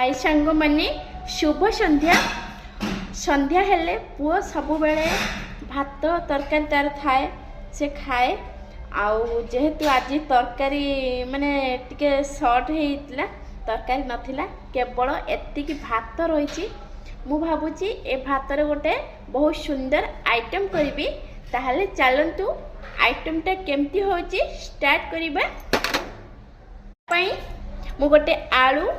हाय सांग माने शुभ संध्या संध्या हेले पुओ सब बेले भात तरकारी तार थाए से खाए आउ जेहेतु आज तरकारी माने टिके शॉर्ट हेइतला तरकारी नथिला केवल एतिकी भात रही मु भाबुची ए भात रे गोटे बहुत सुंदर आइटम करिबी ताहले चलंतु आइटमटा केमती होची स्टार्ट करिबा पई मु गोटे आलू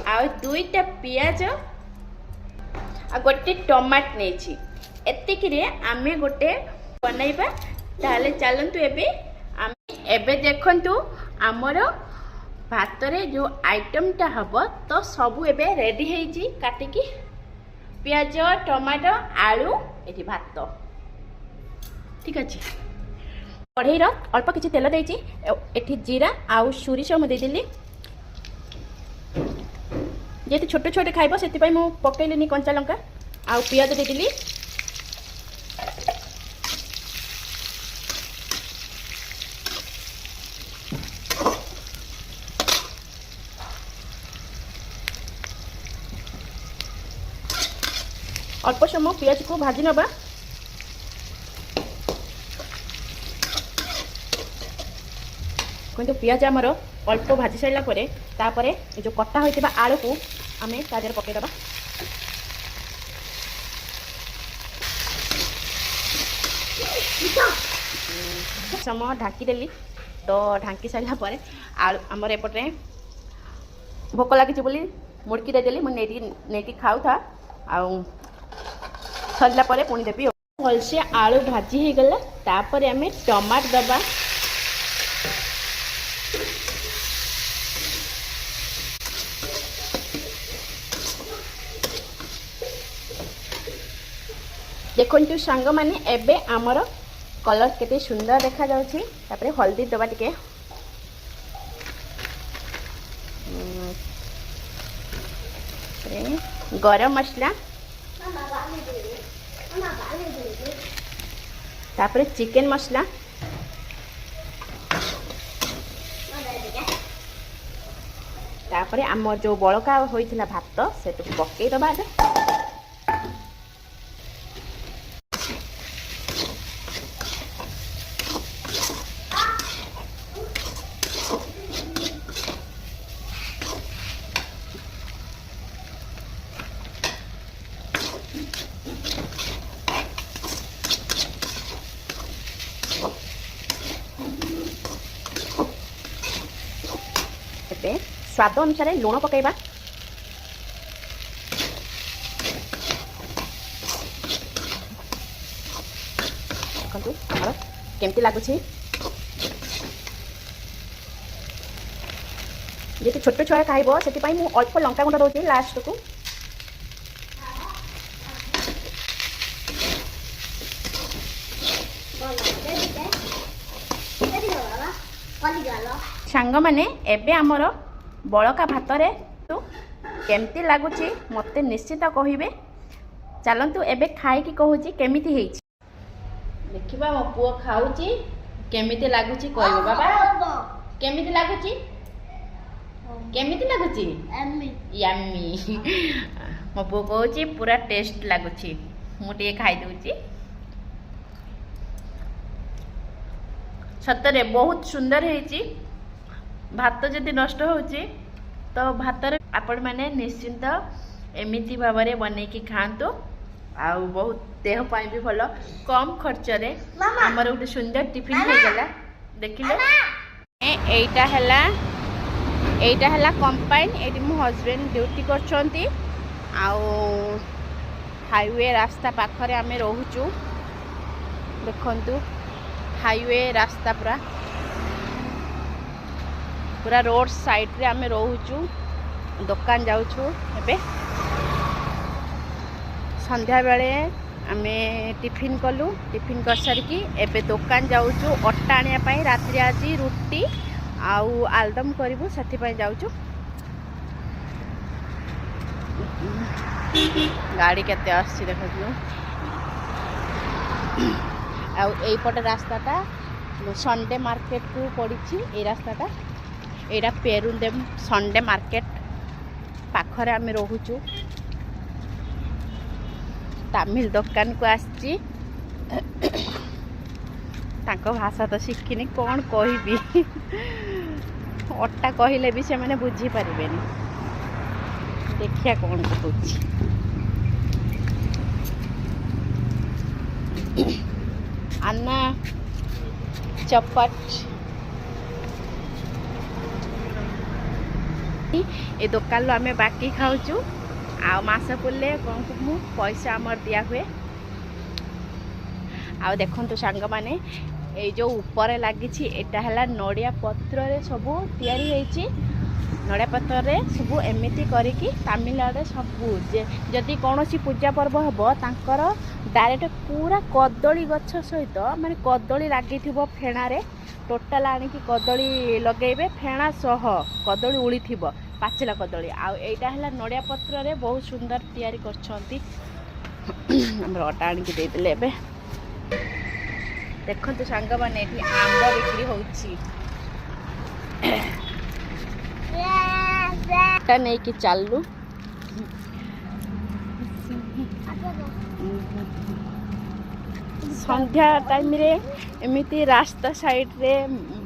आ दुईटा पियाज आ गोटे टमाट नेछि एतिकी रे आमे गोटे बनाइबा ताहले चलंतु एबे देखंतु हमर भात रे जो आइटमटा हबो तो सब एबे रेडी हेइची काटिकी पियाज टमाटो आलू एठी भात ठीक अछि कढ़ाई अल्प किसी तेल देइची एठी जीरा आउ सोरिष मु देदेली जेते छोटे छोटे खाइबो सेति पई मु पकेइलिनी कंचा लंका आउ पियाज देदेली अल्प समय पियाज को भाजी नबा किंतु पियाज आमर अल्प भाजी सारा पर तापरे जो कटा होइतिबा आलू को आमे तादेर पके दबा समय ढाकी देली तो ढांकी सारा पर आलू आमर एपटे भोक लगी बोली मुड़की देदेली मु नेटी खाऊ था आउ सरला परे पुणी देबी भलसे आलू भाजी हो गला तापर आमे टमाट दबा देखंतु सांग माने एबे आमर कलर केते सुंदर देखा जाउची तापर हल्दी दबा टिके गरम मसला तापर चिकन मसला तापर आम जो बड़का होइथिला भात सेटु पक्के दबा स्वाद अनुसार लुण पकेबा देखंतु हमर केमती लागुछि जेते छोट छुआ खाइबो सेति पई मु अल्प लंका गुंड दउछि लास्ट को सांग माने एबे हमर बड़का भात रे तो केमती लागुची मते निश्चित कहिबे चलंतु एबे खाई की कहूची केमिति हेइची देखिबा मो पुओ खाउची केमिति लागुची कहबो बाबा केमिति लागुची यम्मी मो पुओ कहूची पूरा टेस्ट लागुची मु टे खाई दउची सतरे बहुत सुंदर हेइची भात जदि नष्ट होची तो भात रे आपण माने निश्चिंत एमिति भाबरे बनेकी खांतो आउ बहुत देह पाई भी भलो कम खर्च रे हमर उटे सुंदर टिफिन हो गला देखिले एटा हला कंपाइन एटी मो हस्बैंड ड्यूटी करछंती आउ हाईवे रास्ता पाखरे आमे रहूचू देखंतु हाईवे रास्ता पूरा रोड साइड रे आमे रहूचू दुकान जाऊचू एबे संध्या बेले आमे टिफिन कलु टिफिन कर सारिकी एबे दुकान जाऊचू अट्टा आनिया पई रात्रि आज रुटी आउ आलदम करिवु सथि पई जाऊचू गाड़ी केते आसी देखनु आउ एई पटे रास्ताटा संडे मार्केट को पड़ी ए रास्ताटा एटा पेरुंदेम संडे मार्केट पाखरे आम रोचु तामिल दुकान को आसची भाषा तो शिखिनी कौन कहबी अट्टा कहले भी से मैंने बुझी पारे देखिया कौन कहूँ अन्ना चपट ये दुकान लो आम बाकी खाऊचु आ मास पुरले कौन कहूँ पैसा आमर दिया हुए आ देखु सांग माने ये जो ऊपर लगी एटा है नड़िया पत्र सब या नड़िया पत्र सब एमती करिकी तमिलनाडु सबू जदि कौन पूजा पर्व हम तांकर डायरेक्ट पूरा कदली गछ सहित माने कदली लगी फेणारे टोटाल आनिकी कदली लगेबे फेणा सह कदली उड़ी पाचिला कदली आईटा है नड़िया पत्र बहुत सुंदर तैयारी करछंती अटा आनिकी देदेले एबे देखो सांग मैंने आंब बिक्री नहीं कि चलू संध्या टाइम रे एमती रास्ता साइड रे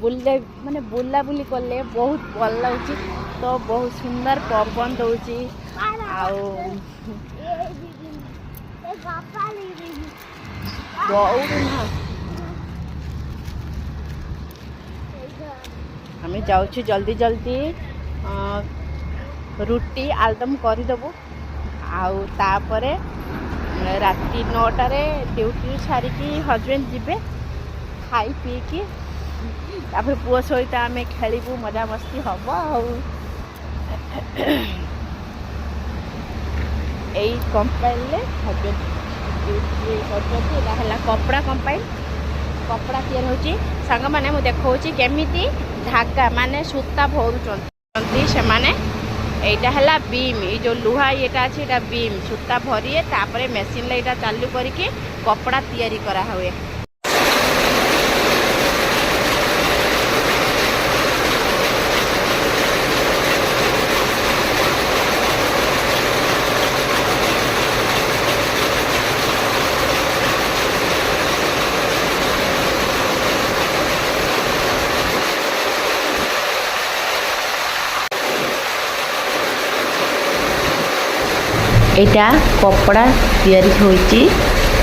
बुले माने बुला बुली कले बहुत भल लगे तो बहुत सुंदर पवन दौची आम जाऊँ जल्दी जल्दी रुटी आलुदम करदेबू आउे राति 9टार ड्यूटी सारिकी हजबैंड जीवे खाई पीकी पुओ सहित आम खेलू मजा मस्ती हम यही कंपाइल हजबैंड ड्यूटी कर कपड़ा कंपाइल कपड़ा तैयार होची सांग माने मु देखौची केमिति धागा माने सूता भरुचंती से माने एटा हला बीम ये जो लुहा येटा अछि एटा बीम सूता भरिए तापरे मशीन ले एटा चालू करके कपड़ा तैयारी करा हुए एटा कपड़ा तैयारी होइची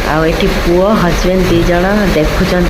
आ एठी पुओ हजबैंड दी जण देखुचन।